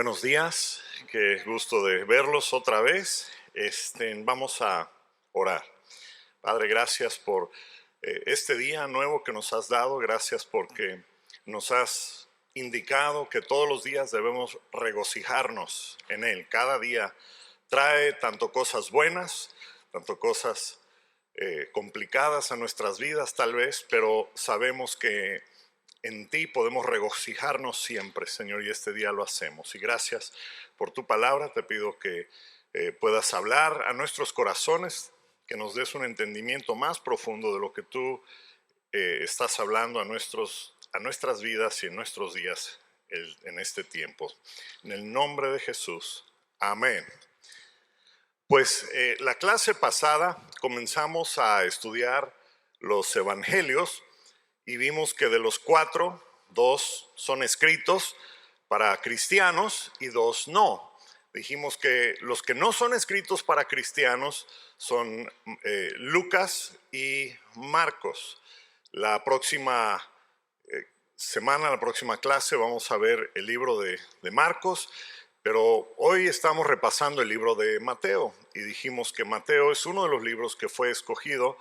Buenos días, qué gusto de verlos otra vez. Vamos a orar. Padre, gracias por este día nuevo que nos has dado. Gracias porque nos has indicado que todos los días debemos regocijarnos en Él. Cada día trae tanto cosas buenas, tanto cosas complicadas a nuestras vidas tal vez, pero sabemos que en ti podemos regocijarnos siempre, Señor, y este día lo hacemos. Y gracias por tu palabra. Te pido que puedas hablar a nuestros corazones, que nos des un entendimiento más profundo de lo que tú estás hablando a nuestras vidas y en nuestros días en este tiempo. En el nombre de Jesús. Amén. Pues la clase pasada comenzamos a estudiar los evangelios y vimos que de los 4, 2 son escritos para cristianos y 2 no. Dijimos que los que no son escritos para cristianos son Lucas y Marcos. La próxima semana, la próxima clase, vamos a ver el libro de Marcos, pero hoy estamos repasando el libro de Mateo y dijimos que Mateo es uno de los libros que fue escogido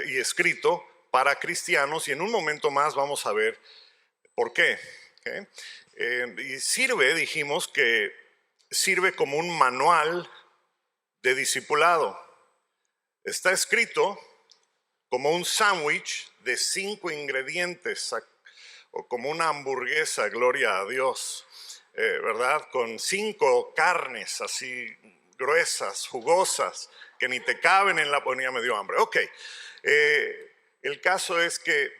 y escrito para cristianos, y en un momento más vamos a ver por qué. ¿Okay? Y dijimos que sirve como un manual de discipulado. Está escrito como un sándwich de 5 ingredientes, o como una hamburguesa, gloria a Dios, ¿verdad? Con 5 carnes así gruesas, jugosas, que ni te caben en la... Bueno, ya me dio hambre. Ok. El caso es que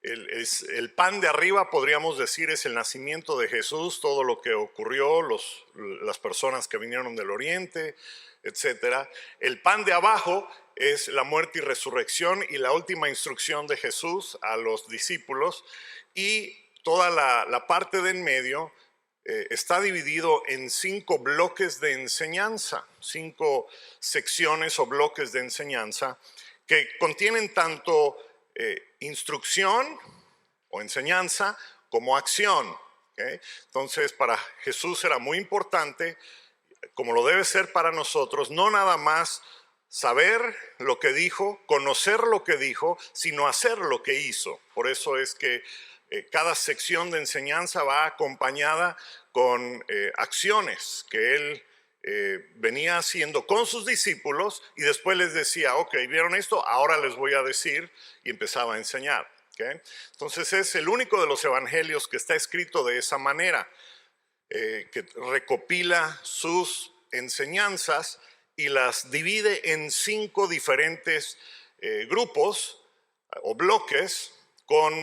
el pan de arriba, podríamos decir, es el nacimiento de Jesús, todo lo que ocurrió, las personas que vinieron del oriente, etc. El pan de abajo es la muerte y resurrección y la última instrucción de Jesús a los discípulos, y toda la parte de en medio está dividido en 5 bloques de enseñanza, 5 secciones o bloques de enseñanza que contienen tanto instrucción o enseñanza como acción. ¿Okay? Entonces, para Jesús era muy importante, como lo debe ser para nosotros, no nada más saber lo que dijo, conocer lo que dijo, sino hacer lo que hizo. Por eso es que cada sección de enseñanza va acompañada con acciones que él venía haciendo con sus discípulos, y después les decía, ok, ¿vieron esto? Ahora les voy a decir, y empezaba a enseñar. ¿Okay? Entonces es el único de los evangelios que está escrito de esa manera, que recopila sus enseñanzas y las divide en 5 diferentes grupos o bloques con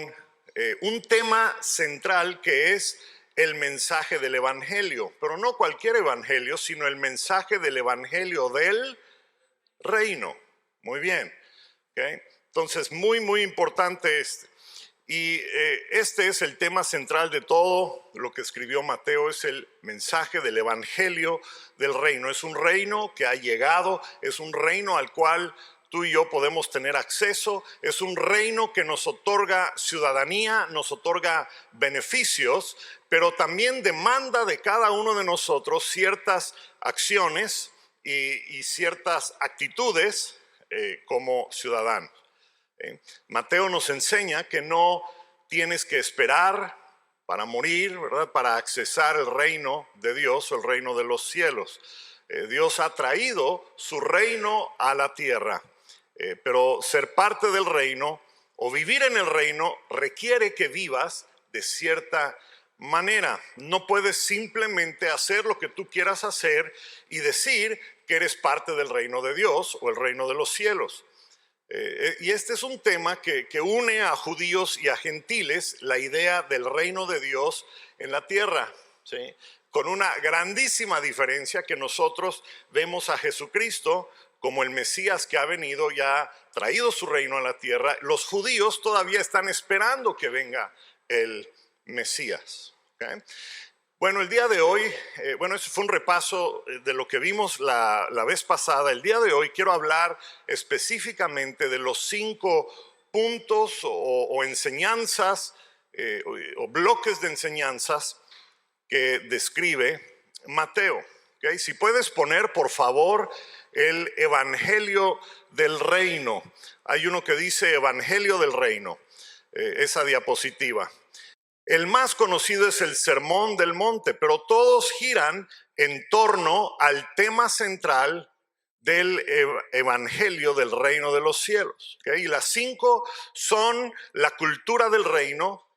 un tema central que es el mensaje del evangelio, pero no cualquier evangelio, sino el mensaje del evangelio del reino. Muy bien. ¿Okay? Entonces, muy importante este. Y este es el tema central de todo lo que escribió Mateo, es el mensaje del evangelio del reino. Es un reino que ha llegado, es un reino al cual tú y yo podemos tener acceso, es un reino que nos otorga ciudadanía, nos otorga beneficios, pero también demanda de cada uno de nosotros ciertas acciones y ciertas actitudes como ciudadanos. Mateo nos enseña que no tienes que esperar para morir, ¿verdad?, para accesar el reino de Dios o el reino de los cielos. Dios ha traído su reino a la tierra, pero ser parte del reino o vivir en el reino requiere que vivas de cierta manera. No puedes simplemente hacer lo que tú quieras hacer y decir que eres parte del reino de Dios o el reino de los cielos. Y este es un tema que une a judíos y a gentiles, la idea del reino de Dios en la tierra, ¿sí? Con una grandísima diferencia, que nosotros vemos a Jesucristo como el Mesías que ha venido y ha traído su reino a la tierra. Los judíos todavía están esperando que venga el Mesías. ¿Okay? Bueno, el día de hoy, ese fue un repaso de lo que vimos la vez pasada. El día de hoy quiero hablar específicamente de los 5 puntos o enseñanzas o bloques de enseñanzas que describe Mateo. ¿Okay? Si puedes poner, por favor, el Evangelio del Reino. Hay uno que dice Evangelio del Reino, esa diapositiva. El más conocido es el Sermón del Monte, pero todos giran en torno al tema central del Evangelio del Reino de los Cielos. ¿Okay? Y las 5 son la cultura del reino,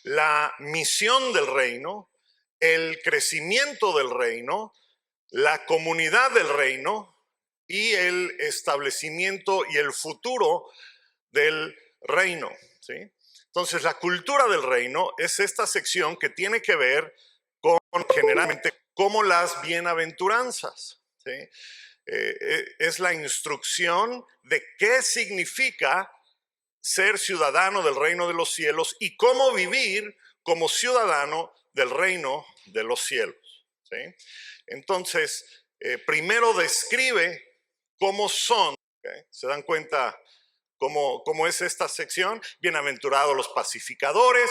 la misión del reino, el crecimiento del reino, la comunidad del reino y el establecimiento y el futuro del reino. ¿Sí? Entonces, la cultura del reino es esta sección que tiene que ver con generalmente como las bienaventuranzas. ¿Sí? Es la instrucción de qué significa ser ciudadano del reino de los cielos y cómo vivir como ciudadano del reino de los cielos. ¿Sí? Entonces, primero describe cómo son. ¿Okay? ¿Se dan cuenta cómo es esta sección? Bienaventurados los pacificadores,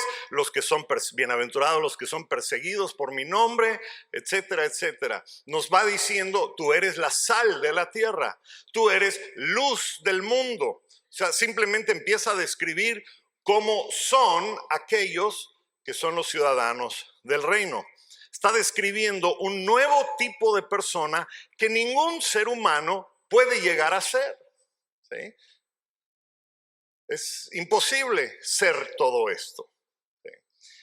bienaventurados los que son perseguidos por mi nombre, etcétera, etcétera. Nos va diciendo, tú eres la sal de la tierra, tú eres luz del mundo. O sea, simplemente empieza a describir cómo son aquellos que son los ciudadanos del reino. Está describiendo un nuevo tipo de persona que ningún ser humano puede llegar a ser. ¿Sí? Es imposible ser todo esto. ¿Sí?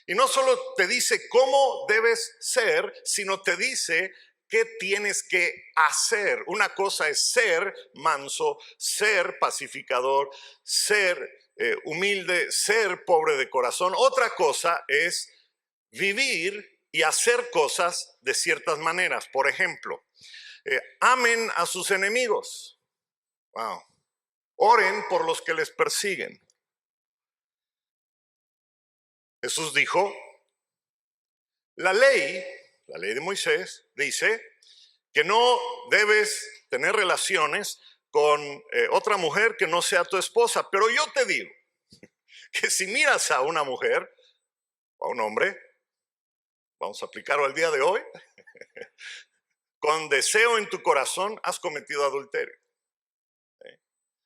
Y no solo te dice cómo debes ser, sino te dice qué tienes que hacer. Una cosa es ser manso, ser pacificador, ser humilde, ser pobre de corazón. Otra cosa es vivir y hacer cosas de ciertas maneras. Por ejemplo, amen a sus enemigos. Wow. Oren por los que les persiguen. Jesús dijo, la ley de Moisés dice que no debes tener relaciones con otra mujer que no sea tu esposa. Pero yo te digo que si miras a una mujer o a un hombre, vamos a aplicarlo al día de hoy, con deseo en tu corazón has cometido adulterio.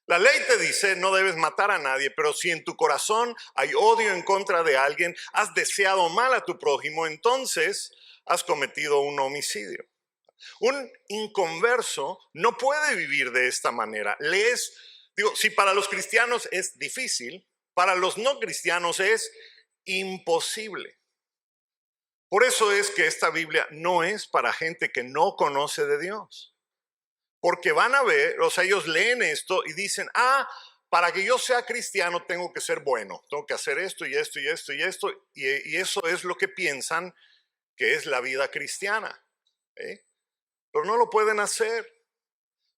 La ley te dice no debes matar a nadie, pero si en tu corazón hay odio en contra de alguien, has deseado mal a tu prójimo, entonces has cometido un homicidio. Un inconverso no puede vivir de esta manera. Si para los cristianos es difícil, para los no cristianos es imposible. Por eso es que esta Biblia no es para gente que no conoce de Dios. Porque van a ver, o sea, ellos leen esto y dicen, para que yo sea cristiano tengo que ser bueno, tengo que hacer esto y esto y esto y esto, y eso es lo que piensan que es la vida cristiana. ¿Eh? Pero no lo pueden hacer.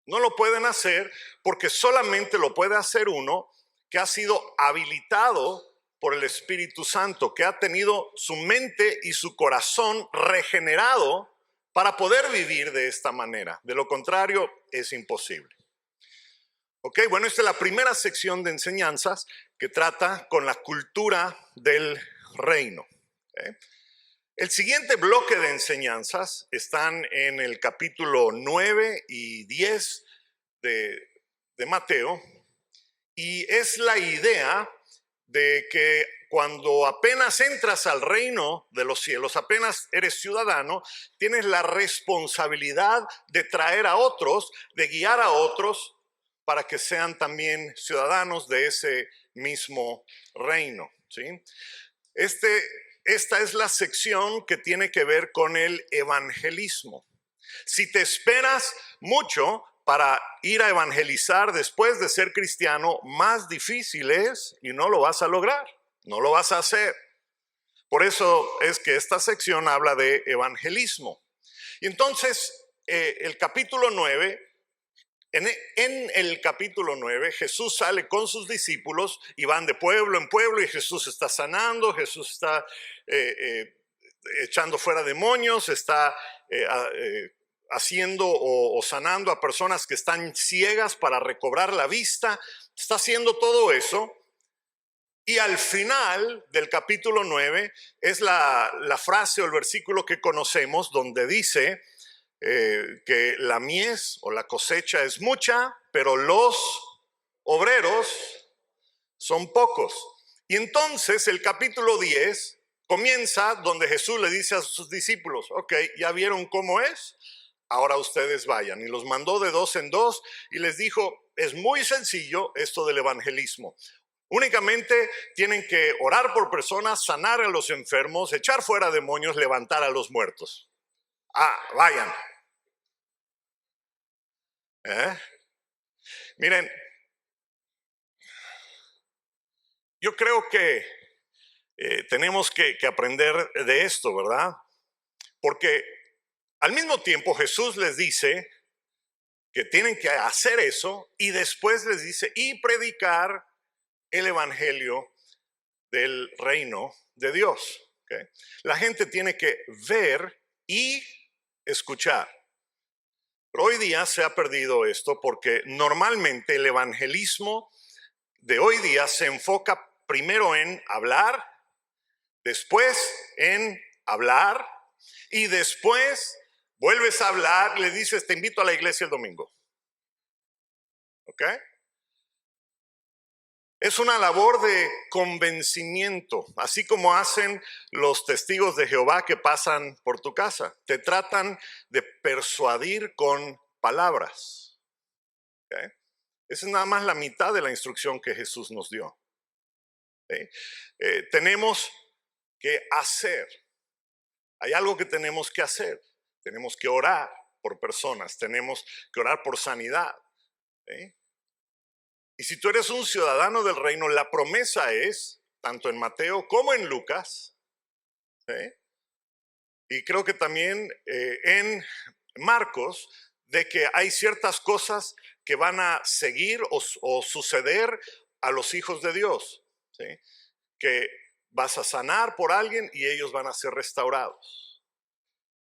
No lo pueden hacer porque solamente lo puede hacer uno que ha sido habilitado por el Espíritu Santo, que ha tenido su mente y su corazón regenerado para poder vivir de esta manera. De lo contrario, es imposible. Ok, bueno, esta es la primera sección de enseñanzas que trata con la cultura del reino. ¿Okay? El siguiente bloque de enseñanzas están en el capítulo 9 y 10 de Mateo, y es la idea de que cuando apenas entras al reino de los cielos, apenas eres ciudadano, tienes la responsabilidad de traer a otros, de guiar a otros para que sean también ciudadanos de ese mismo reino. ¿Sí? Esta es la sección que tiene que ver con el evangelismo. Si te esperas mucho para ir a evangelizar después de ser cristiano, más difícil es y no lo vas a lograr, no lo vas a hacer. Por eso es que esta sección habla de evangelismo. Y entonces, el capítulo 9, en el capítulo 9, Jesús sale con sus discípulos y van de pueblo en pueblo y Jesús está sanando, Jesús está echando fuera demonios, está haciendo o sanando a personas que están ciegas para recobrar la vista. Está haciendo todo eso Y al final del capítulo 9 es la frase o el versículo que conocemos donde dice que la mies o la cosecha es mucha, pero los obreros son pocos. Y entonces el capítulo 10 comienza donde Jesús le dice a sus discípulos, ok, ¿ya vieron cómo es? Ahora ustedes vayan. Y los mandó de dos en dos y les dijo, es muy sencillo esto del evangelismo. Únicamente tienen que orar por personas, sanar a los enfermos, echar fuera demonios, levantar a los muertos. Vayan. Miren, yo creo que tenemos que aprender de esto, ¿verdad? Porque al mismo tiempo Jesús les dice que tienen que hacer eso y después les dice y predicar el evangelio del reino de Dios. ¿Okay? La gente tiene que ver y escuchar. Pero hoy día se ha perdido esto porque normalmente el evangelismo de hoy día se enfoca primero en hablar, después en hablar y después vuelves a hablar, le dices, te invito a la iglesia el domingo. ¿Ok? Es una labor de convencimiento, así como hacen los testigos de Jehová que pasan por tu casa. Te tratan de persuadir con palabras. ¿Okay? Esa es nada más la mitad de la instrucción que Jesús nos dio. ¿Okay? Tenemos que hacer. Hay algo que tenemos que hacer. Tenemos que orar por personas. Tenemos que orar por sanidad. ¿Okay? Y si tú eres un ciudadano del reino, la promesa es, tanto en Mateo como en Lucas, ¿sí? Y creo que también en Marcos, de que hay ciertas cosas que van a seguir o suceder a los hijos de Dios, ¿sí? Que vas a sanar por alguien y ellos van a ser restaurados.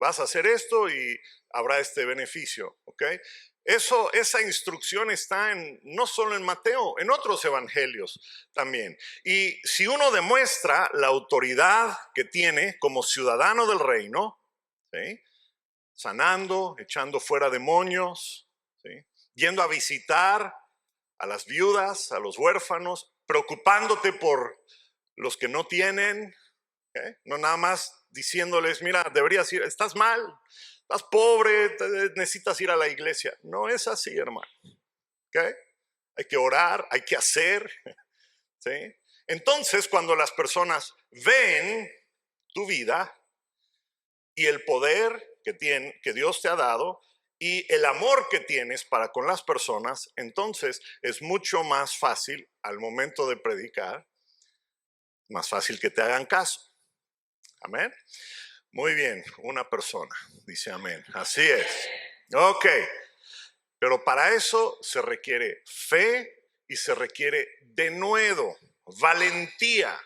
Vas a hacer esto y habrá este beneficio, ¿ok? Esa instrucción está no solo en Mateo, en otros evangelios también. Y si uno demuestra la autoridad que tiene como ciudadano del reino, ¿sí? Sanando, echando fuera demonios, ¿sí? Yendo a visitar a las viudas, a los huérfanos, preocupándote por los que no tienen, ¿okay? No nada más diciéndoles, mira, deberías ir, estás mal, estás pobre, necesitas ir a la iglesia. No es así, hermano. ¿Okay? Hay que orar, hay que hacer. ¿Sí? Entonces, cuando las personas ven tu vida y el poder que Dios te ha dado y el amor que tienes para con las personas, entonces es mucho más fácil al momento de predicar, más fácil que te hagan caso. Amén. Muy bien, una persona dice amén. Así es. Ok, pero para eso se requiere fe y se requiere denuedo, valentía.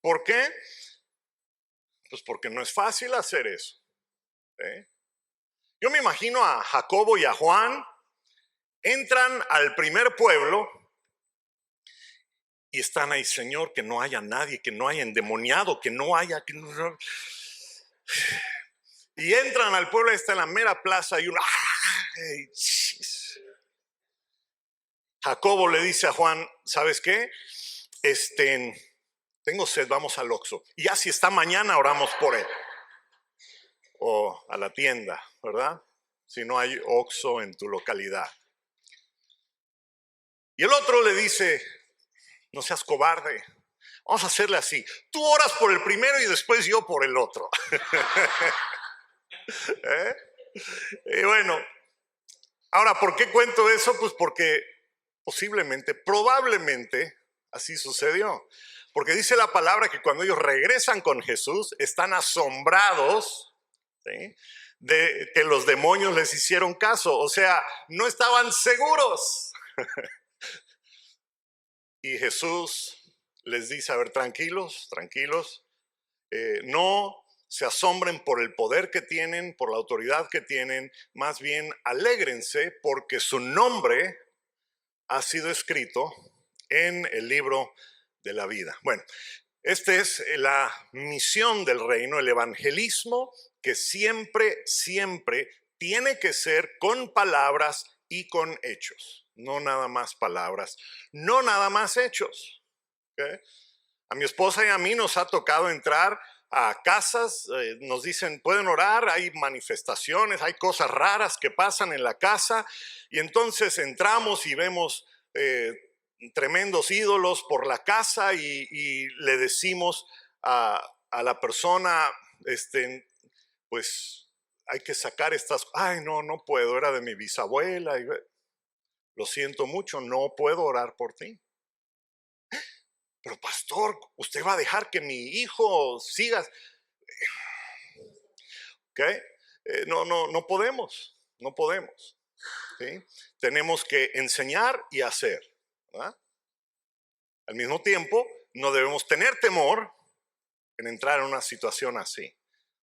¿Por qué? Pues porque no es fácil hacer eso. ¿Eh? Yo me imagino a Jacobo y a Juan, entran al primer pueblo y están ahí, Señor, que no haya nadie, que no haya endemoniado, que no haya... Y entran al pueblo, está en la mera plaza y uno... Jacobo le dice a Juan, ¿sabes qué? Tengo sed, vamos al Oxxo. Y ya si está mañana, oramos por él. O a la tienda, ¿verdad? Si no hay Oxxo en tu localidad. Y el otro le dice, no seas cobarde. Vamos a hacerle así. Tú oras por el primero y después yo por el otro. ¿Eh? Y bueno, ahora, ¿por qué cuento eso? Pues porque posiblemente, probablemente, así sucedió. Porque dice la palabra que cuando ellos regresan con Jesús, están asombrados, ¿sí?, de que los demonios les hicieron caso. O sea, no estaban seguros. Y Jesús les dice, a ver, tranquilos, tranquilos, no se asombren por el poder que tienen, por la autoridad que tienen, más bien alégrense porque su nombre ha sido escrito en el libro de la vida. Bueno, esta es la misión del reino, el evangelismo, que siempre, siempre tiene que ser con palabras y con hechos. No nada más palabras, no nada más hechos. ¿Okay? A mi esposa y a mí nos ha tocado entrar a casas, nos dicen, pueden orar, hay manifestaciones, hay cosas raras que pasan en la casa, y entonces entramos y vemos tremendos ídolos por la casa y le decimos a la persona, pues hay que sacar estas, ay no, no puedo, era de mi bisabuela, y, lo siento mucho, no puedo orar por ti. Pero pastor, usted va a dejar que mi hijo siga, ¿ok? No podemos, no podemos. ¿Sí? Tenemos que enseñar y hacer, ¿verdad? Al mismo tiempo, no debemos tener temor en entrar en una situación así,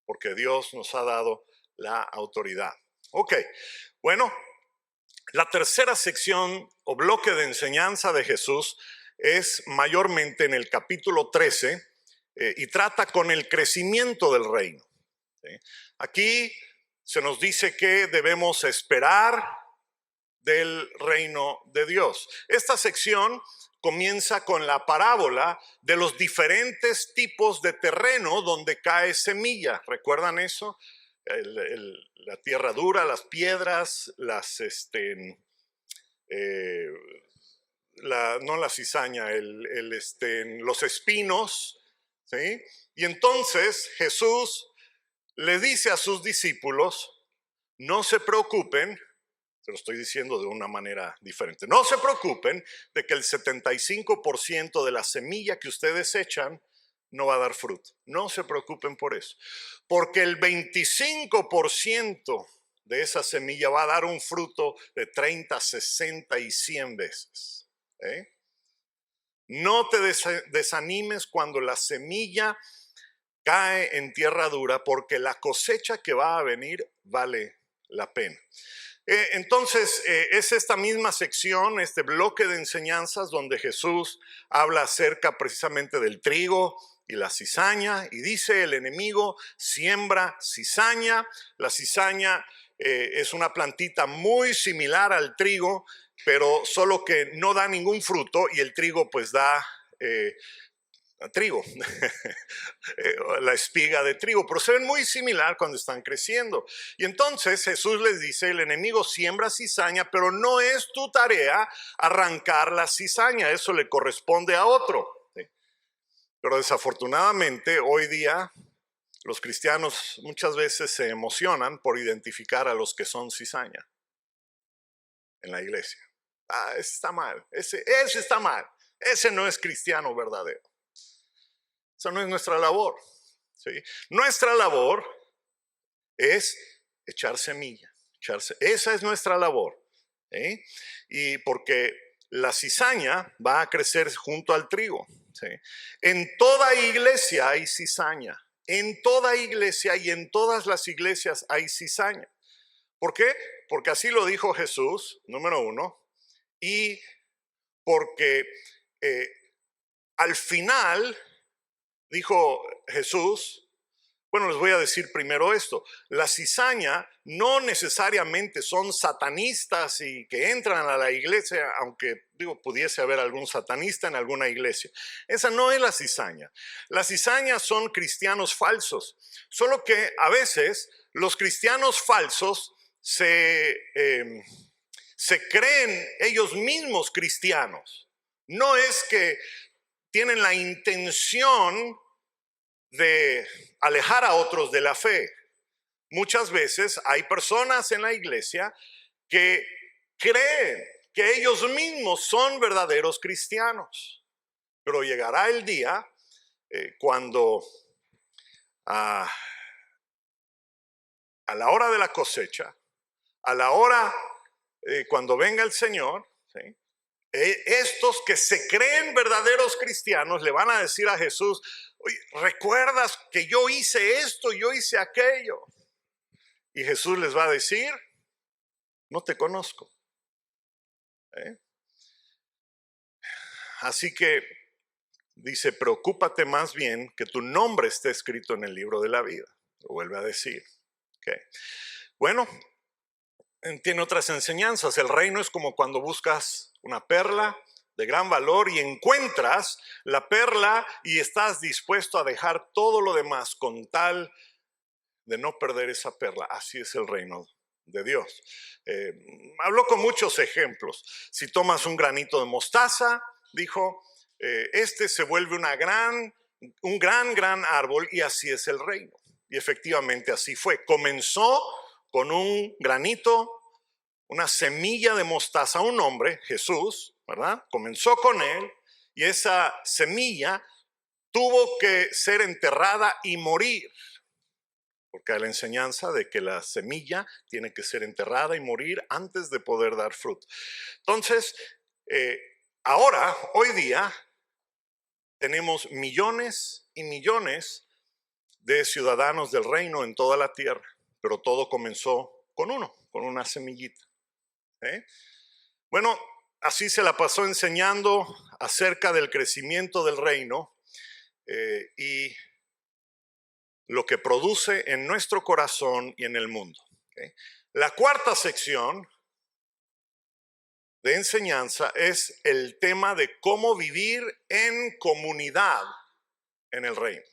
porque Dios nos ha dado la autoridad. Ok, bueno, la tercera sección o bloque de enseñanza de Jesús es mayormente en el capítulo 13 y trata con el crecimiento del reino. ¿Sí? Aquí se nos dice que debemos esperar del reino de Dios. Esta sección comienza con la parábola de los diferentes tipos de terreno donde cae semilla. ¿Recuerdan eso? La tierra dura, las piedras, no la cizaña, los espinos, ¿sí? Y entonces Jesús le dice a sus discípulos, no se preocupen, se lo estoy diciendo de una manera diferente, no se preocupen de que el 75% de la semilla que ustedes echan no va a dar fruto. No se preocupen por eso, porque el 25% de esa semilla va a dar un fruto de 30, 60 y 100 veces. ¿Eh? No te desanimes cuando la semilla cae en tierra dura, porque la cosecha que va a venir vale la pena. Entonces, es esta misma sección, este bloque de enseñanzas donde Jesús habla acerca precisamente del trigo y la cizaña, y dice: el enemigo siembra cizaña. La cizaña es una plantita muy similar al trigo, pero solo que no da ningún fruto, y el trigo pues da trigo, la espiga de trigo, pero se ven muy similar cuando están creciendo. Y entonces Jesús les dice: el enemigo siembra cizaña, pero no es tu tarea arrancar la cizaña, eso le corresponde a otro. ¿Sí? Pero desafortunadamente hoy día los cristianos muchas veces se emocionan por identificar a los que son cizaña en la iglesia. Ah, ese está mal, ese está mal, ese no es cristiano verdadero. Esa no es nuestra labor. ¿Sí? Nuestra labor es echar semilla. Esa es nuestra labor. ¿Sí? Y porque la cizaña va a crecer junto al trigo. ¿Sí? En toda iglesia hay cizaña. En toda iglesia y en todas las iglesias hay cizaña. ¿Por qué? Porque así lo dijo Jesús, número uno, y porque al final dijo Jesús, bueno, les voy a decir primero esto: la cizaña no necesariamente son satanistas y que entran a la iglesia, aunque pudiese haber algún satanista en alguna iglesia. Esa no es la cizaña. La cizaña son cristianos falsos, solo que a veces los cristianos falsos se creen ellos mismos cristianos. No es que tienen la intención de alejar a otros de la fe. Muchas veces hay personas en la iglesia que creen que ellos mismos son verdaderos cristianos, pero llegará el día cuando a la hora de la cosecha, a la hora cuando venga el Señor, ¿sí? Estos que se creen verdaderos cristianos le van a decir a Jesús: oye, ¿recuerdas que yo hice esto, yo hice aquello? Y Jesús les va a decir: no te conozco. ¿Eh? Así que dice, preocúpate más bien que tu nombre esté escrito en el libro de la vida. Lo vuelve a decir. Okay. Bueno, tiene otras enseñanzas. El reino es como cuando buscas una perla de gran valor y encuentras la perla y estás dispuesto a dejar todo lo demás con tal de no perder esa perla. Así es el reino de Dios. Habló con muchos ejemplos. Si tomas un granito de mostaza, dijo, este se vuelve un gran árbol, y así es el reino. Y efectivamente así fue. Comenzó con un granito, una semilla de mostaza, un hombre, Jesús, ¿verdad? Comenzó con él, y esa semilla tuvo que ser enterrada y morir, porque hay la enseñanza de que la semilla tiene que ser enterrada y morir antes de poder dar fruto. Entonces, ahora, hoy día, tenemos millones y millones de ciudadanos del reino en toda la tierra, pero todo comenzó con con una semillita. Bueno, así se la pasó enseñando acerca del crecimiento del reino y lo que produce en nuestro corazón y en el mundo. La cuarta sección de enseñanza es el tema de cómo vivir en comunidad en el reino.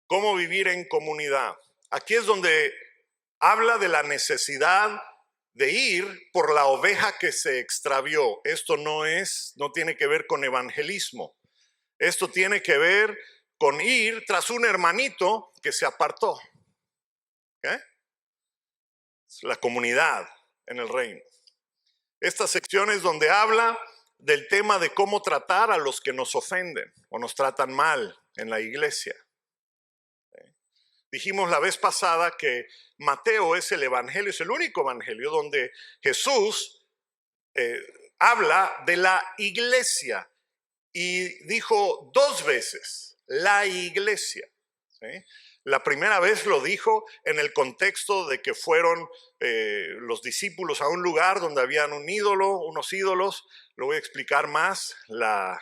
Cómo vivir en comunidad. Aquí es donde habla de la necesidad de ir por la oveja que se extravió. Esto no tiene que ver con evangelismo. Esto tiene que ver con ir tras un hermanito que se apartó. La comunidad en el reino. Esta sección es donde habla del tema de cómo tratar a los que nos ofenden o nos tratan mal en la iglesia. Dijimos la vez pasada que Mateo es el evangelio, es el único evangelio donde Jesús habla de la iglesia, y dijo 2 veces la iglesia. ¿Sí? La primera vez lo dijo en el contexto de que fueron los discípulos a un lugar donde habían unos ídolos. Lo voy a explicar más la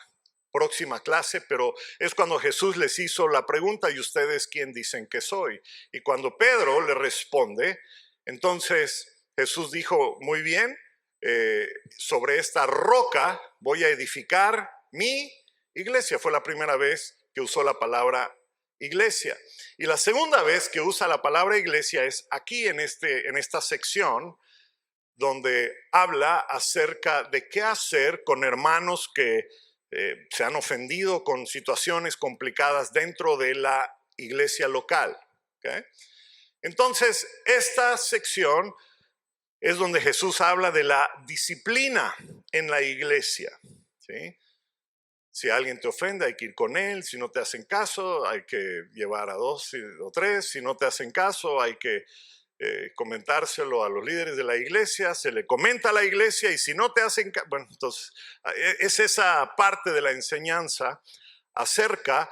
próxima clase, pero es cuando Jesús les hizo la pregunta, ¿y ustedes quién dicen que soy? Y cuando Pedro le responde, entonces Jesús dijo, muy bien, sobre esta roca voy a edificar mi iglesia. Fue la primera vez que usó la palabra iglesia. Y la segunda vez que usa la palabra iglesia es aquí en esta sección, donde habla acerca de qué hacer con hermanos que se han ofendido con situaciones complicadas dentro de la iglesia local. ¿Okay? Entonces, esta sección es donde Jesús habla de la disciplina en la iglesia. ¿Sí? Si alguien te ofende, hay que ir con él. Si no te hacen caso, hay que llevar a 2 o 3. Si no te hacen caso, hay que comentárselo a los líderes de la iglesia. Se le comenta a la iglesia, y si no te hacen caso, bueno, entonces es esa parte de la enseñanza acerca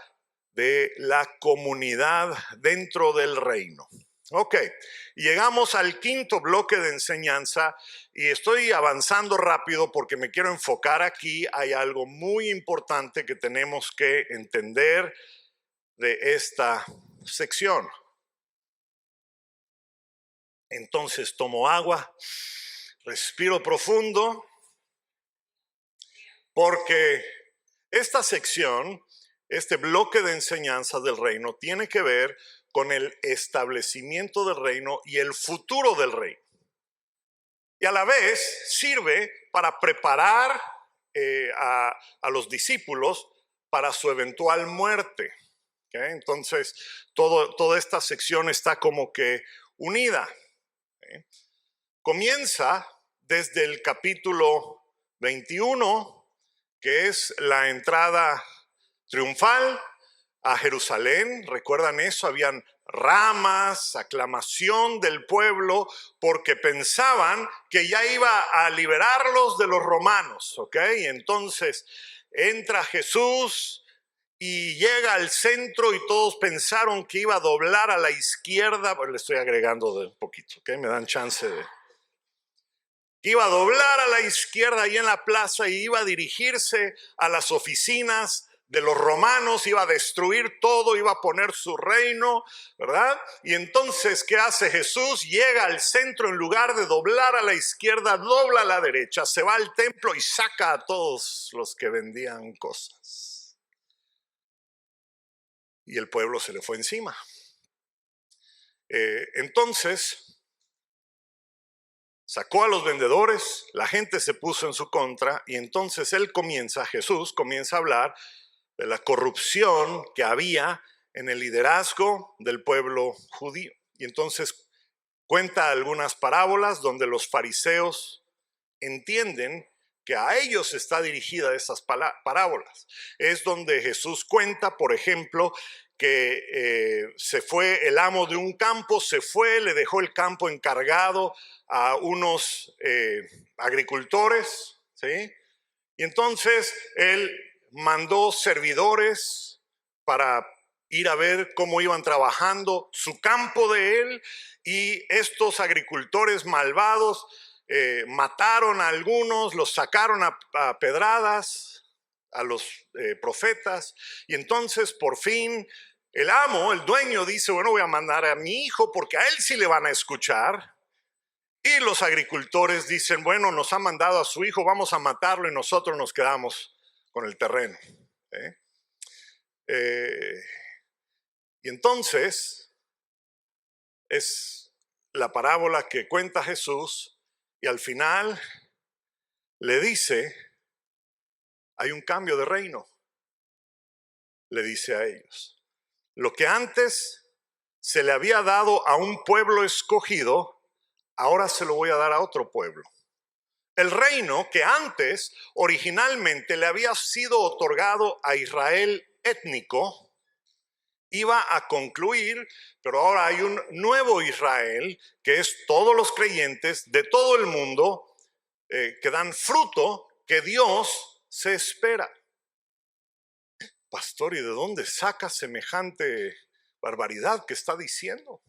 de la comunidad dentro del reino. Ok, llegamos al quinto bloque de enseñanza, y estoy avanzando rápido porque me quiero enfocar aquí. Hay algo muy importante que tenemos que entender de esta sección. Entonces tomo agua, respiro profundo, porque esta sección, este bloque de enseñanza del reino, tiene que ver con el establecimiento del reino y el futuro del reino. Y a la vez sirve para preparar a los discípulos para su eventual muerte. ¿Okay? Entonces, toda esta sección está como que unida. ¿Okay? Comienza desde el capítulo 21, que es la entrada triunfal a Jerusalén. ¿Recuerdan eso? Habían ramas, aclamación del pueblo, porque pensaban que ya iba a liberarlos de los romanos. ¿Ok? Entonces entra Jesús y llega al centro, y todos pensaron que iba a doblar a la izquierda. Pues le estoy agregando de un poquito, ¿ok? Me dan chance de... Iba a doblar a la izquierda ahí en la plaza y iba a dirigirse a las oficinas de los romanos, iba a destruir todo, iba a poner su reino, ¿verdad? Y entonces, ¿qué hace Jesús? Llega al centro, en lugar de doblar a la izquierda, dobla a la derecha, se va al templo y saca a todos los que vendían cosas. Y el pueblo se le fue encima. Entonces, sacó a los vendedores, la gente se puso en su contra y entonces Jesús comienza a hablar de la corrupción que había en el liderazgo del pueblo judío. Y entonces cuenta algunas parábolas donde los fariseos entienden que a ellos está dirigida esas parábolas. Es donde Jesús cuenta, por ejemplo, que se fue el amo de un campo, se fue, le dejó el campo encargado a unos agricultores, ¿sí? Y entonces él mandó servidores para ir a ver cómo iban trabajando su campo de él, y estos agricultores malvados mataron a algunos, los sacaron a pedradas a los profetas, y entonces por fin el amo, el dueño, dice, bueno, voy a mandar a mi hijo porque a él sí le van a escuchar. Y los agricultores dicen, bueno, nos ha mandado a su hijo, vamos a matarlo y nosotros nos quedamos con el terreno. Y entonces es la parábola que cuenta Jesús, y al final le dice, hay un cambio de reino, le dice a ellos. Lo que antes se le había dado a un pueblo escogido, ahora se lo voy a dar a otro pueblo. El reino que antes originalmente le había sido otorgado a Israel étnico iba a concluir, pero ahora hay un nuevo Israel, que es todos los creyentes de todo el mundo que dan fruto que Dios se espera. Pastor, ¿y de dónde saca semejante barbaridad que está diciendo?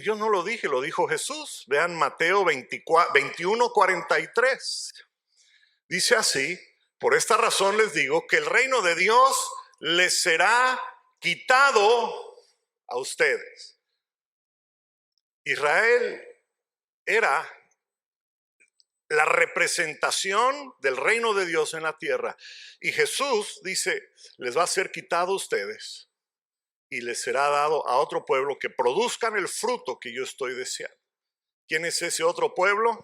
Yo no lo dije, lo dijo Jesús. Vean Mateo 21:43. Dice así: por esta razón les digo que el reino de Dios les será quitado a ustedes. Israel era la representación del reino de Dios en la tierra. Y Jesús dice, les va a ser quitado a ustedes y les será dado a otro pueblo que produzcan el fruto que yo estoy deseando. ¿Quién es ese otro pueblo?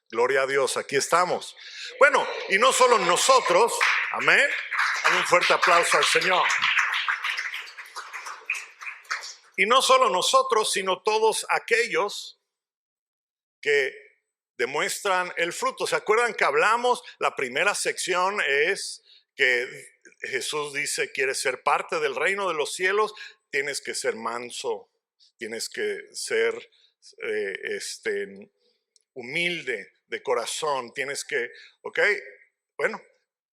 Gloria a Dios, aquí estamos. Bueno, y no solo nosotros, amén. Dale un fuerte aplauso al Señor. Y no solo nosotros, sino todos aquellos que demuestran el fruto. ¿Se acuerdan que hablamos? La primera sección es que Jesús dice, ¿quieres ser parte del reino de los cielos? Tienes que ser manso, tienes que ser humilde de corazón, tienes que, ¿ok? Bueno,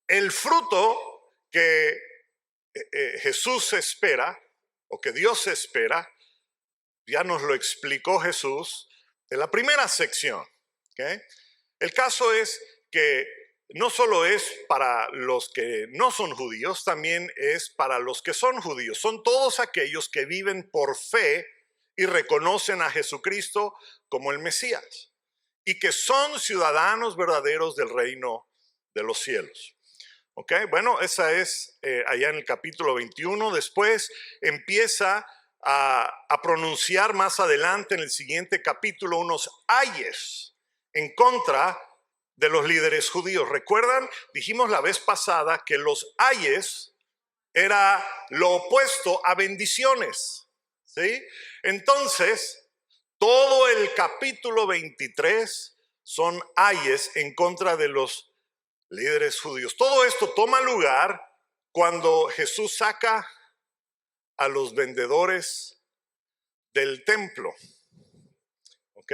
el fruto que Jesús espera, o que Dios espera, ya nos lo explicó Jesús en la primera sección. ¿Okay? El caso es que no solo es para los que no son judíos, también es para los que son judíos. Son todos aquellos que viven por fe y reconocen a Jesucristo como el Mesías y que son ciudadanos verdaderos del reino de los cielos. ¿Ok? Bueno, esa es allá en el capítulo 21. Después empieza a pronunciar más adelante en el siguiente capítulo unos ayes en contra de los líderes judíos. ¿Recuerdan? Dijimos la vez pasada que los ayes era lo opuesto a bendiciones, ¿sí? Entonces, todo el capítulo 23 son ayes en contra de los líderes judíos. Todo esto toma lugar cuando Jesús saca a los vendedores del templo. ¿Ok?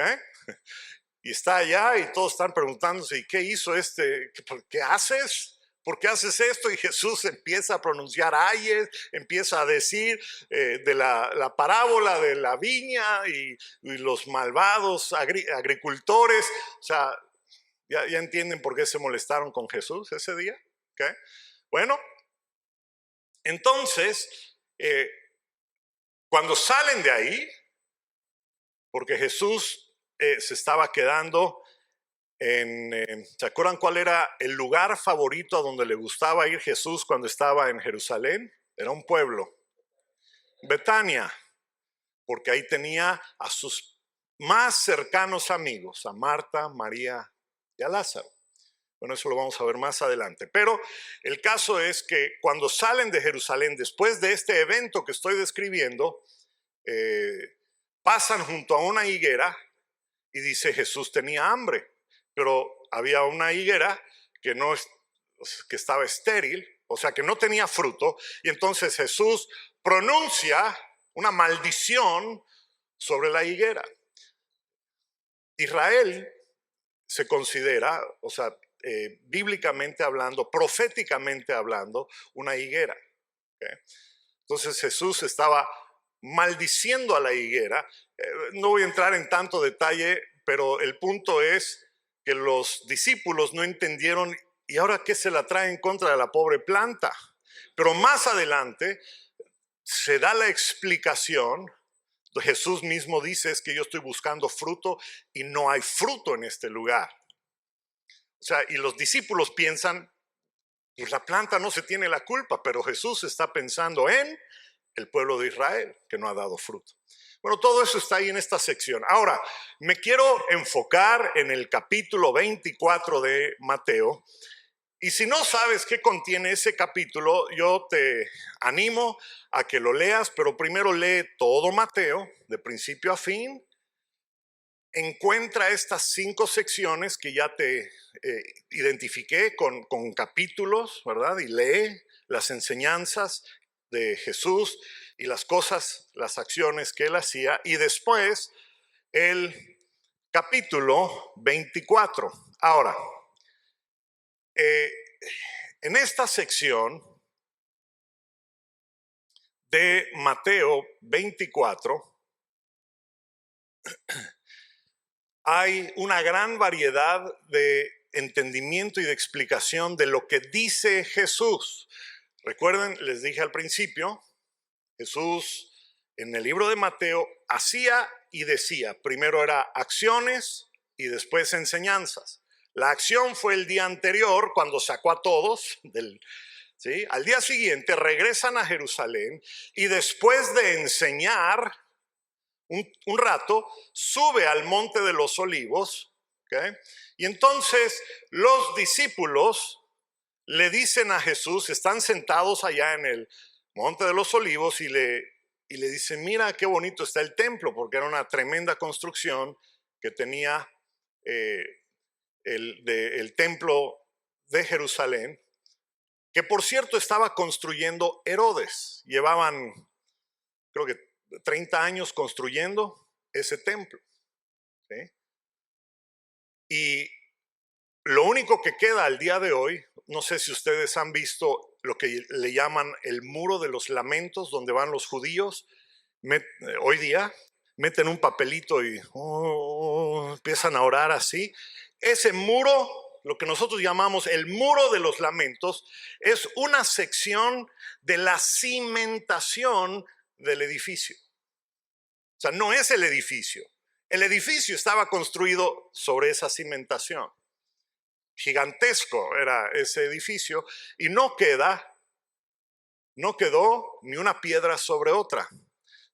Y está allá y todos están preguntándose, ¿y qué hizo este? ¿Qué haces? ¿Por qué haces esto? Y Jesús empieza a pronunciar ayes, empieza a decir de la parábola de la viña y los malvados agricultores. O sea, ¿ya entienden por qué se molestaron con Jesús ese día? ¿Okay? Bueno, entonces, cuando salen de ahí, porque Jesús se estaba quedando ¿se acuerdan cuál era el lugar favorito a donde le gustaba ir Jesús cuando estaba en Jerusalén? Era un pueblo, Betania, porque ahí tenía a sus más cercanos amigos, a Marta, María y a Lázaro. Bueno, eso lo vamos a ver más adelante. Pero el caso es que cuando salen de Jerusalén, después de este evento que estoy describiendo, pasan junto a una higuera y dice Jesús tenía hambre, pero había una higuera que, que estaba estéril, o sea que no tenía fruto, y entonces Jesús pronuncia una maldición sobre la higuera. Israel se considera, o sea, bíblicamente hablando, proféticamente hablando, una higuera. ¿Okay? Entonces Jesús estaba maldiciendo a la higuera. No voy a entrar en tanto detalle, pero el punto es que los discípulos no entendieron, ¿y ahora qué se la trae en contra de la pobre planta? Pero más adelante se da la explicación. Jesús mismo dice, es que yo estoy buscando fruto y no hay fruto en este lugar. O sea, y los discípulos piensan, pues la planta no se tiene la culpa, pero Jesús está pensando en el pueblo de Israel que no ha dado fruto. Bueno, todo eso está ahí en esta sección. Ahora, me quiero enfocar en el capítulo 24 de Mateo. Y si no sabes qué contiene ese capítulo, yo te animo a que lo leas, pero primero lee todo Mateo, de principio a fin. Encuentra estas 5 secciones que ya te identifiqué con capítulos, ¿verdad? Y lee las enseñanzas de Jesús y las cosas, las acciones que él hacía. Y después el capítulo 24. Ahora, en esta sección de Mateo 24 hay una gran variedad de entendimiento y de explicación de lo que dice Jesús. Recuerden, les dije al principio, Jesús en el libro de Mateo hacía y decía. Primero era acciones y después enseñanzas. La acción fue el día anterior cuando sacó a todos ¿sí? Al día siguiente regresan a Jerusalén y después de enseñar un rato, sube al monte de los olivos, ¿okay? Y entonces los discípulos le dicen a Jesús, están sentados allá en el monte de los olivos y le dicen, mira qué bonito está el templo, porque era una tremenda construcción que tenía el templo de Jerusalén, que por cierto estaba construyendo Herodes. Llevaban, creo que 30 años construyendo ese templo, ¿sí? Y lo único que queda al día de hoy, no sé si ustedes han visto lo que le llaman el muro de los lamentos, donde van los judíos, hoy día meten un papelito y empiezan a orar así. Ese muro, lo que nosotros llamamos el muro de los lamentos, es una sección de la cimentación del edificio. O sea, no es el edificio. El edificio estaba construido sobre esa cimentación. Gigantesco era ese edificio y no quedó ni una piedra sobre otra,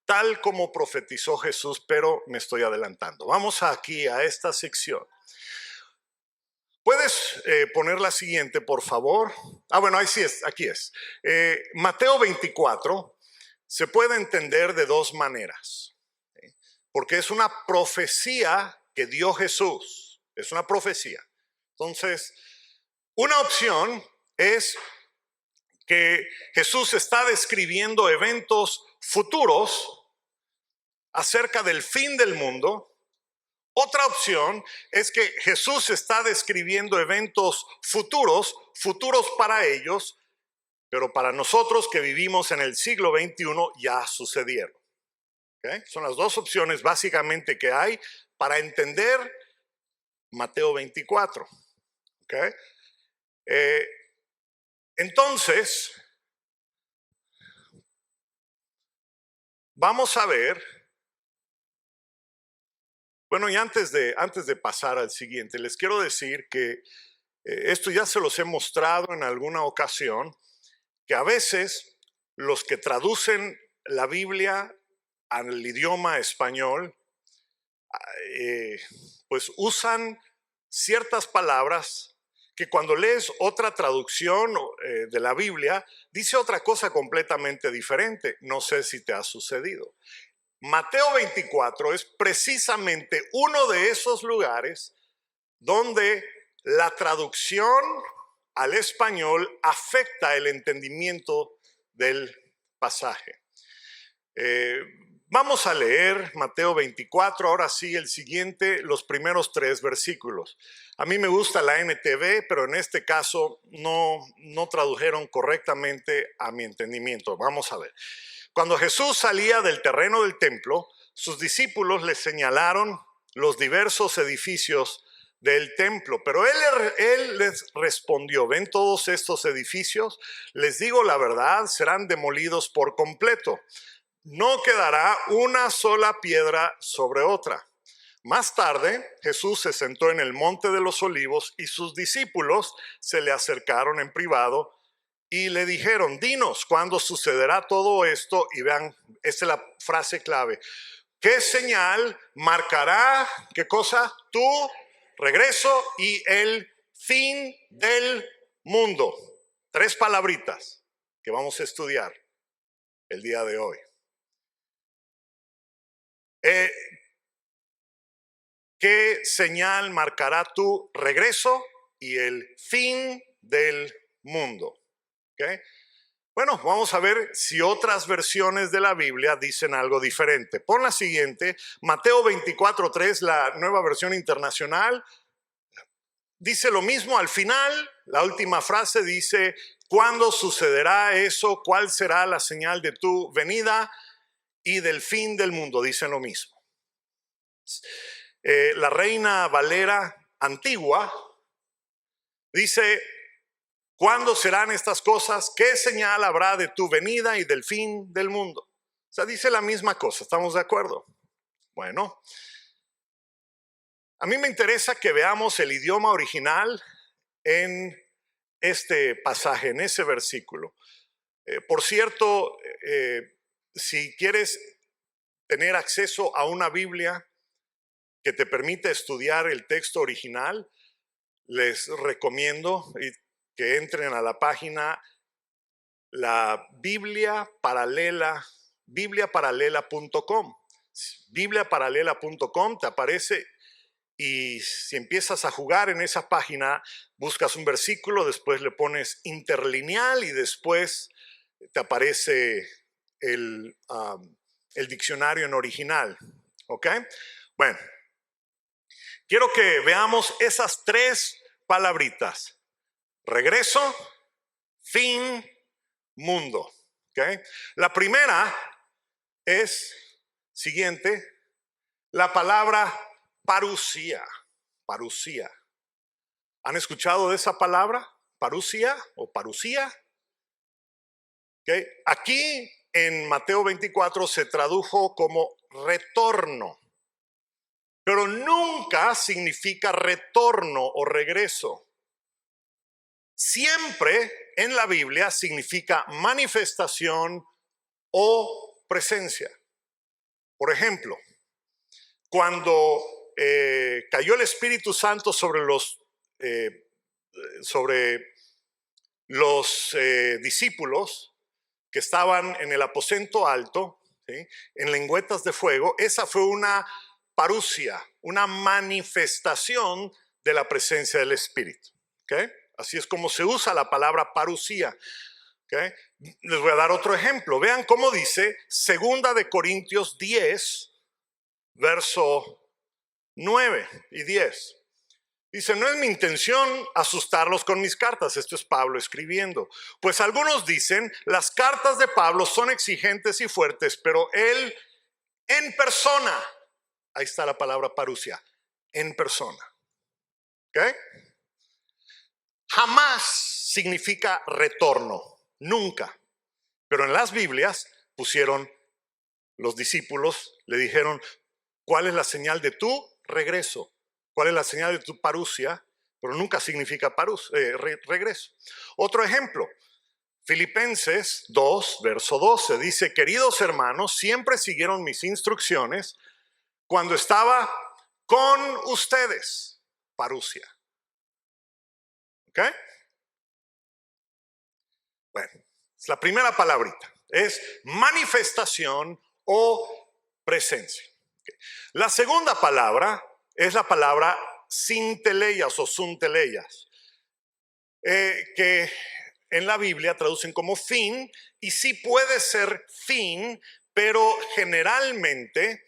tal como profetizó Jesús, pero me estoy adelantando. Vamos aquí a esta sección. ¿Puedes poner la siguiente, por favor? Bueno, ahí sí es, aquí es. Mateo 24 se puede entender de 2 maneras, ¿sí? Porque es una profecía que dio Jesús, es una profecía. Entonces, una opción es que Jesús está describiendo eventos futuros acerca del fin del mundo. Otra opción es que Jesús está describiendo eventos futuros para ellos, pero para nosotros que vivimos en el siglo XXI ya sucedieron. ¿Okay? Son las 2 opciones básicamente que hay para entender Mateo 24. ¿Okay? Entonces, vamos a ver, bueno, y antes de pasar al siguiente, les quiero decir que esto ya se los he mostrado en alguna ocasión, que a veces los que traducen la Biblia al idioma español, eh, pues usan ciertas palabras que cuando lees otra traducción de la Biblia, dice otra cosa completamente diferente. No sé si te ha sucedido. Mateo 24 es precisamente uno de esos lugares donde la traducción al español afecta el entendimiento del pasaje. Vamos a leer Mateo 24, ahora sí el siguiente, los primeros 3 versículos. A mí me gusta la NTV, pero en este caso no tradujeron correctamente a mi entendimiento. Vamos a ver. Cuando Jesús salía del terreno del templo, sus discípulos le señalaron los diversos edificios del templo, pero él les respondió: ¿ven todos estos edificios? Les digo la verdad, serán demolidos por completo. No quedará una sola piedra sobre otra. Más tarde, Jesús se sentó en el monte de los olivos y sus discípulos se le acercaron en privado y le dijeron: dinos, ¿cuándo sucederá todo esto? Y vean, esta es la frase clave. ¿Qué señal marcará, qué cosa? Tu regreso y el fin del mundo. 3 palabritas que vamos a estudiar el día de hoy. ¿Qué señal marcará tu regreso y el fin del mundo? ¿Okay? Bueno, vamos a ver si otras versiones de la Biblia dicen algo diferente. Pon la siguiente, Mateo 24:3, la Nueva Versión Internacional. Dice lo mismo al final, la última frase dice: ¿cuándo sucederá eso? ¿Cuál será la señal de tu venida y del fin del mundo? Dicen lo mismo. La Reina Valera antigua dice: ¿cuándo serán estas cosas? ¿Qué señal habrá de tu venida y del fin del mundo? O sea, dice la misma cosa, ¿estamos de acuerdo? Bueno, a mí me interesa que veamos el idioma original en este pasaje, en ese versículo. Por cierto, si quieres tener acceso a una Biblia que te permite estudiar el texto original, les recomiendo que entren a la página la bibliaparalela.com. Bibliaparalela.com te aparece, y si empiezas a jugar en esa página, buscas un versículo, después le pones interlineal y después te aparece el diccionario en original. ¿Ok? Bueno, quiero que veamos esas 3 palabritas: regreso, fin, mundo. ¿Okay? La primera es siguiente, la palabra parusía. Parusía. ¿Han escuchado de esa palabra? Parusía o parusía. ¿Okay? Aquí en Mateo 24 se tradujo como retorno, pero nunca significa retorno o regreso. Siempre en la Biblia significa manifestación o presencia. Por ejemplo, cuando cayó el Espíritu Santo sobre los discípulos que estaban en el aposento alto, ¿sí?, en lengüetas de fuego, esa fue una parusia, una manifestación de la presencia del Espíritu. ¿Okay? Así es como se usa la palabra parusía. ¿Okay? Les voy a dar otro ejemplo. Vean cómo dice 2 de Corintios 10, verso 9 y 10. Dice: no es mi intención asustarlos con mis cartas. Esto es Pablo escribiendo. Pues algunos dicen: las cartas de Pablo son exigentes y fuertes, pero él en persona, ahí está la palabra parusia, en persona. ¿Okay? Jamás significa retorno, nunca. Pero en las Biblias pusieron, los discípulos le dijeron, ¿cuál es la señal de tu regreso? ¿Cuál es la señal de tu parusia? Pero nunca significa regreso. Otro ejemplo, Filipenses 2, verso 12, dice, queridos hermanos, siempre siguieron mis instrucciones cuando estaba con ustedes, parusia. ¿Ok? Bueno, es la primera palabrita, es manifestación o presencia. La segunda palabra es la palabra sinteleias o sunteleias, que en la Biblia traducen como fin, y sí puede ser fin, pero generalmente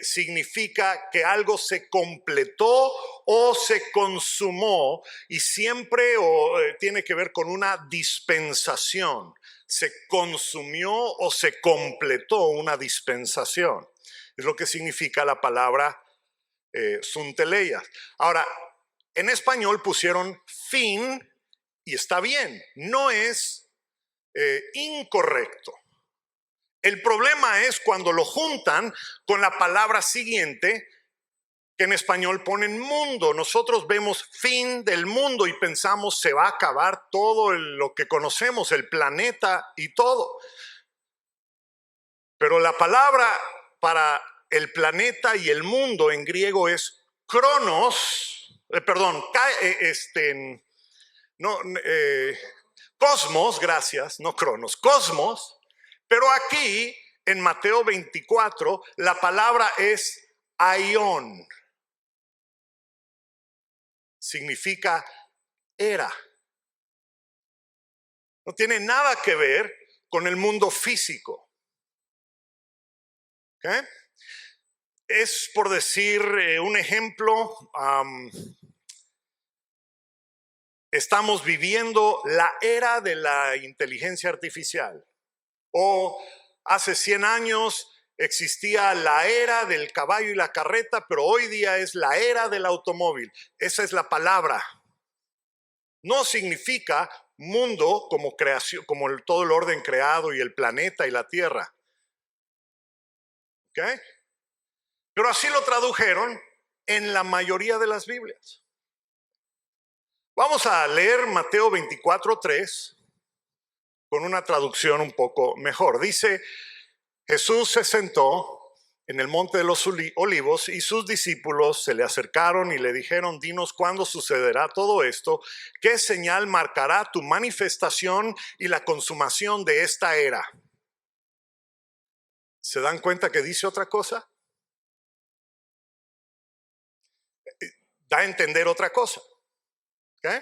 significa que algo se completó o se consumó, y siempre tiene que ver con una dispensación. Se consumió o se completó una dispensación. Es lo que significa la palabra sunteleias. Ahora, en español pusieron fin y está bien, no es incorrecto. El problema es cuando lo juntan con la palabra siguiente, que en español ponen mundo. Nosotros vemos fin del mundo y pensamos se va a acabar todo lo que conocemos, el planeta y todo. Pero la palabra para el planeta y el mundo en griego es cronos, cosmos, gracias, no cronos, cosmos. Pero aquí en Mateo 24 la palabra es aión. Significa era. No tiene nada que ver con el mundo físico. ¿Okay? Es por decir un ejemplo, estamos viviendo la era de la inteligencia artificial. O hace 100 años existía la era del caballo y la carreta, pero hoy día es la era del automóvil. Esa es la palabra. No significa mundo como creación, como todo el orden creado y el planeta y la tierra. ¿Ok? Pero así lo tradujeron en la mayoría de las Biblias. Vamos a leer Mateo 24:3 con una traducción un poco mejor. Dice, Jesús se sentó en el monte de los olivos y sus discípulos se le acercaron y le dijeron, dinos cuándo sucederá todo esto, qué señal marcará tu manifestación y la consumación de esta era. ¿Se dan cuenta que dice otra cosa? Da a entender otra cosa. ¿Okay?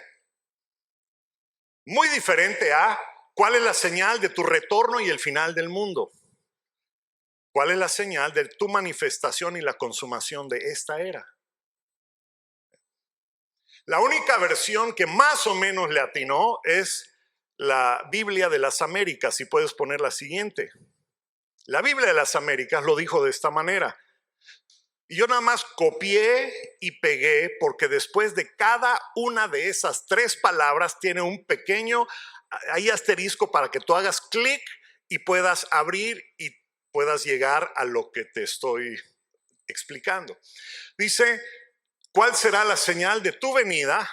Muy diferente a cuál es la señal de tu retorno y el final del mundo. ¿Cuál es la señal de tu manifestación y la consumación de esta era? La única versión que más o menos le atinó es la Biblia de las Américas, si puedes poner la siguiente. La Biblia de las Américas lo dijo de esta manera. Y yo nada más copié y pegué porque después de cada una de esas 3 palabras tiene un pequeño ahí asterisco para que tú hagas clic y puedas abrir y puedas llegar a lo que te estoy explicando. Dice, ¿cuál será la señal de tu venida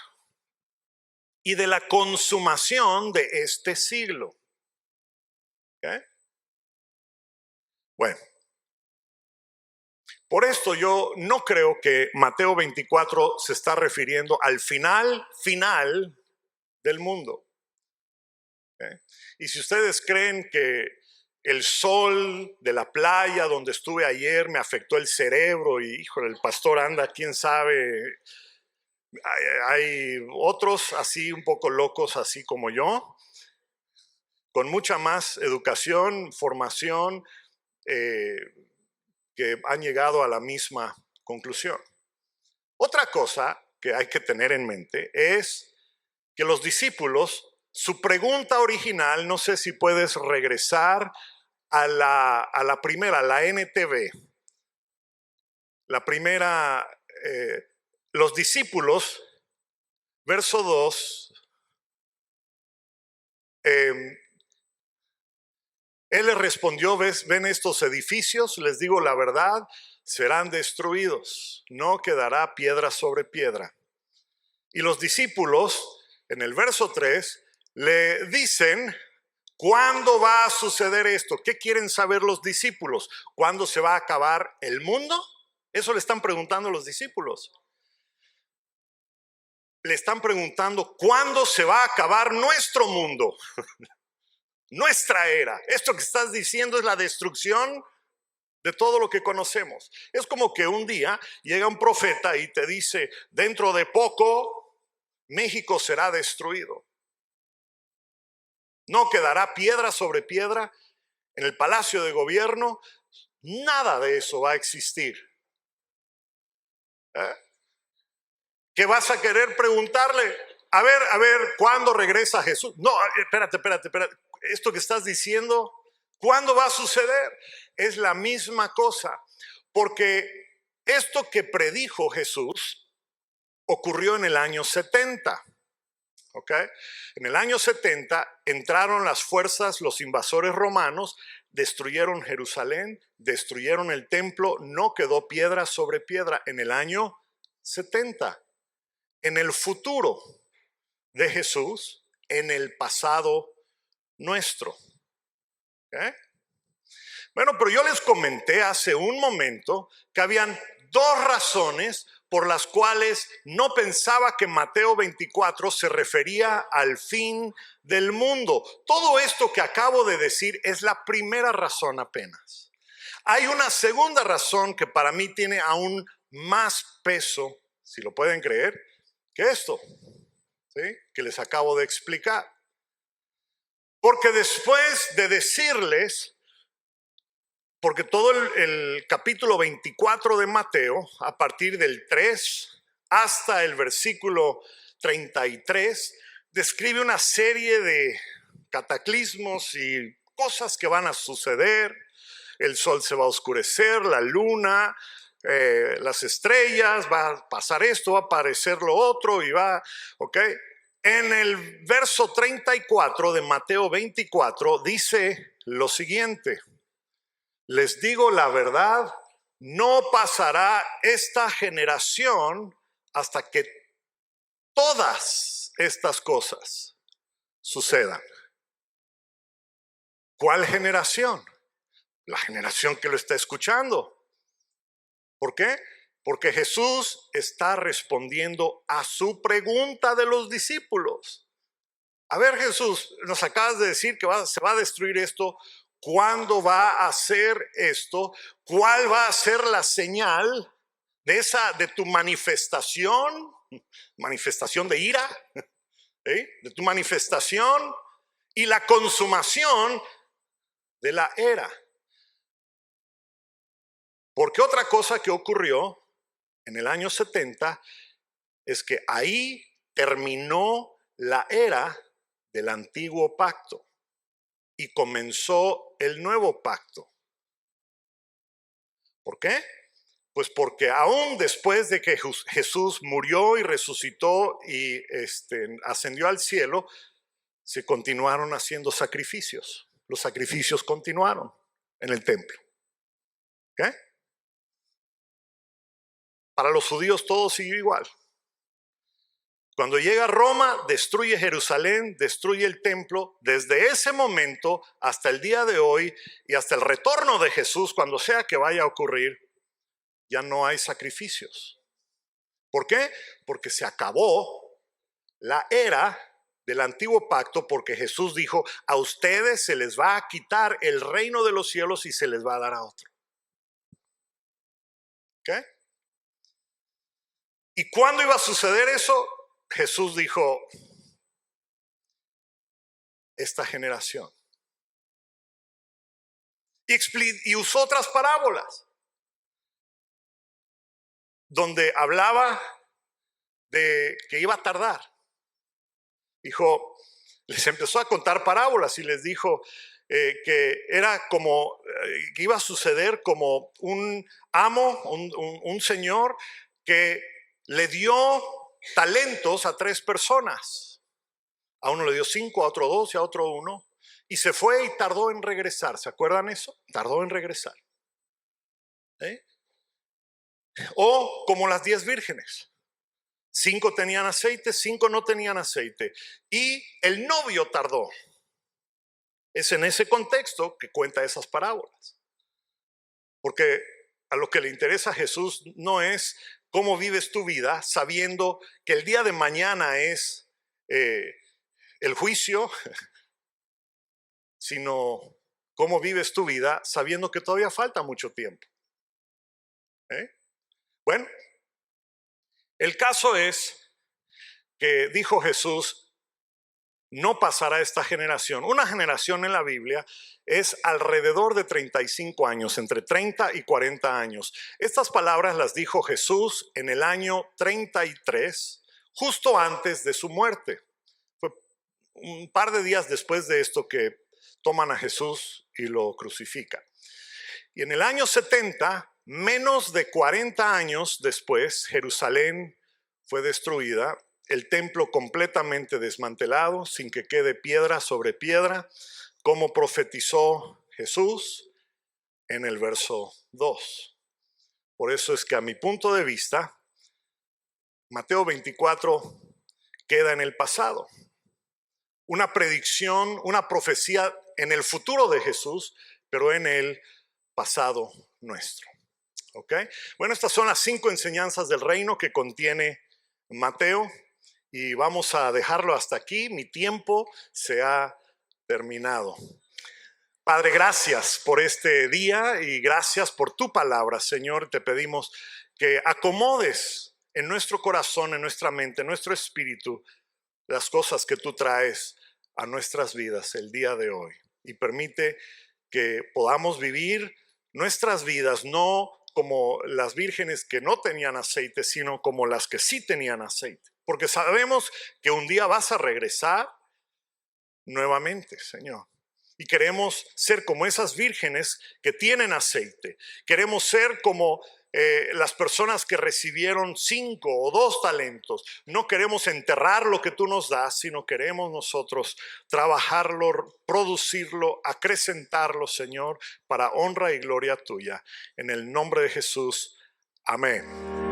y de la consumación de este siglo? ¿Okay? Bueno, por esto yo no creo que Mateo 24 se está refiriendo al final del mundo. ¿Okay? Y si ustedes creen que el sol de la playa donde estuve ayer me afectó el cerebro y híjole, el pastor anda, quién sabe, hay otros así un poco locos así como yo, con mucha más educación, formación, que han llegado a la misma conclusión. Otra cosa que hay que tener en mente es que los discípulos, su pregunta original, no sé si puedes regresar a la primera, la NTV. La primera, los discípulos, verso 2, Él les respondió, ven estos edificios, les digo la verdad, serán destruidos, no quedará piedra sobre piedra. Y los discípulos, en el verso 3, le dicen, ¿cuándo va a suceder esto? ¿Qué quieren saber los discípulos? ¿Cuándo se va a acabar el mundo? Eso le están preguntando los discípulos. Le están preguntando, ¿cuándo se va a acabar nuestro mundo? Nuestra era. Esto que estás diciendo es la destrucción de todo lo que conocemos. Es como que un día llega un profeta y te dice, dentro de poco México será destruido. No quedará piedra sobre piedra en el palacio de gobierno. Nada de eso va a existir. ¿Qué vas a querer preguntarle? A ver, ¿cuándo regresa Jesús? No, espérate. Esto que estás diciendo, ¿cuándo va a suceder? Es la misma cosa, porque esto que predijo Jesús ocurrió en el año 70. ¿Okay? En el año 70 entraron las fuerzas, los invasores romanos, destruyeron Jerusalén, destruyeron el templo, no quedó piedra sobre piedra en el año 70. En el futuro de Jesús, en el pasado nuestro. ¿Okay? Bueno, pero yo les comenté hace un momento que habían dos razones por las cuales no pensaba que Mateo 24 se refería al fin del mundo. Todo esto que acabo de decir es la primera razón apenas. Hay una segunda razón que para mí tiene aún más peso, si lo pueden creer, que esto, ¿sí? Que les acabo de explicar. Porque después de decirles, porque todo el capítulo 24 de Mateo, a partir del 3 hasta el versículo 33, describe una serie de cataclismos y cosas que van a suceder. El sol se va a oscurecer, la luna, las estrellas, va a pasar esto, va a aparecer lo otro y va, ¿ok? En el verso 34 de Mateo 24 dice lo siguiente. Les digo la verdad, no pasará esta generación hasta que todas estas cosas sucedan. ¿Cuál generación? La generación que lo está escuchando. ¿Por qué? Porque Jesús está respondiendo a su pregunta de los discípulos. A ver, Jesús, nos acabas de decir que se va a destruir esto. ¿Cuándo va a ser esto? ¿Cuál va a ser la señal de tu manifestación? Manifestación de ira, ¿eh? De tu manifestación y la consumación de la era. Porque otra cosa que ocurrió en el año 70 es que ahí terminó la era del antiguo pacto y comenzó el nuevo pacto. ¿Por qué? Pues porque aún después de que Jesús murió y resucitó y ascendió al cielo, se continuaron haciendo sacrificios. Los sacrificios continuaron en el templo. ¿Okay? Para los judíos todo siguió igual. Cuando llega a Roma, destruye Jerusalén, destruye el templo. Desde ese momento hasta el día de hoy y hasta el retorno de Jesús, cuando sea que vaya a ocurrir, ya no hay sacrificios. ¿Por qué? Porque se acabó la era del antiguo pacto, porque Jesús dijo, a ustedes se les va a quitar el reino de los cielos y se les va a dar a otro. ¿Ok? ¿Y cuándo iba a suceder eso? Jesús dijo, esta generación. Y usó otras parábolas donde hablaba de que iba a tardar. Dijo, les empezó a contar parábolas y les dijo que era como, que iba a suceder como un amo, un señor que le dio talentos a 3 personas. A uno le dio 5, a otro 2 y a otro 1. Y se fue y tardó en regresar. ¿Se acuerdan eso? Tardó en regresar. O como las 10 vírgenes. 5 tenían aceite, 5 no tenían aceite. Y el novio tardó. Es en ese contexto que cuenta esas parábolas. Porque a lo que le interesa a Jesús no es cómo vives tu vida sabiendo que el día de mañana es el juicio, sino cómo vives tu vida sabiendo que todavía falta mucho tiempo. Bueno, el caso es que dijo Jesús, no pasará esta generación. Una generación en la Biblia es alrededor de 35 años, entre 30 y 40 años. Estas palabras las dijo Jesús en el año 33, justo antes de su muerte. Fue un par de días después de esto que toman a Jesús y lo crucifican. Y en el año 70, menos de 40 años después, Jerusalén fue destruida, el templo completamente desmantelado, sin que quede piedra sobre piedra, como profetizó Jesús en el verso 2. Por eso es que a mi punto de vista, Mateo 24 queda en el pasado. Una predicción, una profecía en el futuro de Jesús, pero en el pasado nuestro. ¿Ok? Bueno, estas son las 5 enseñanzas del reino que contiene Mateo y vamos a dejarlo hasta aquí. Mi tiempo se ha terminado. Padre, gracias por este día y gracias por tu palabra, Señor. Te pedimos que acomodes en nuestro corazón, en nuestra mente, en nuestro espíritu, las cosas que tú traes a nuestras vidas el día de hoy. Y permite que podamos vivir nuestras vidas no como las vírgenes que no tenían aceite, sino como las que sí tenían aceite. Porque sabemos que un día vas a regresar nuevamente, Señor. Y queremos ser como esas vírgenes que tienen aceite. Queremos ser como las personas que recibieron 5 o 2 talentos. No queremos enterrar lo que tú nos das, sino queremos nosotros trabajarlo, producirlo, acrecentarlo, Señor, para honra y gloria tuya. En el nombre de Jesús. Amén.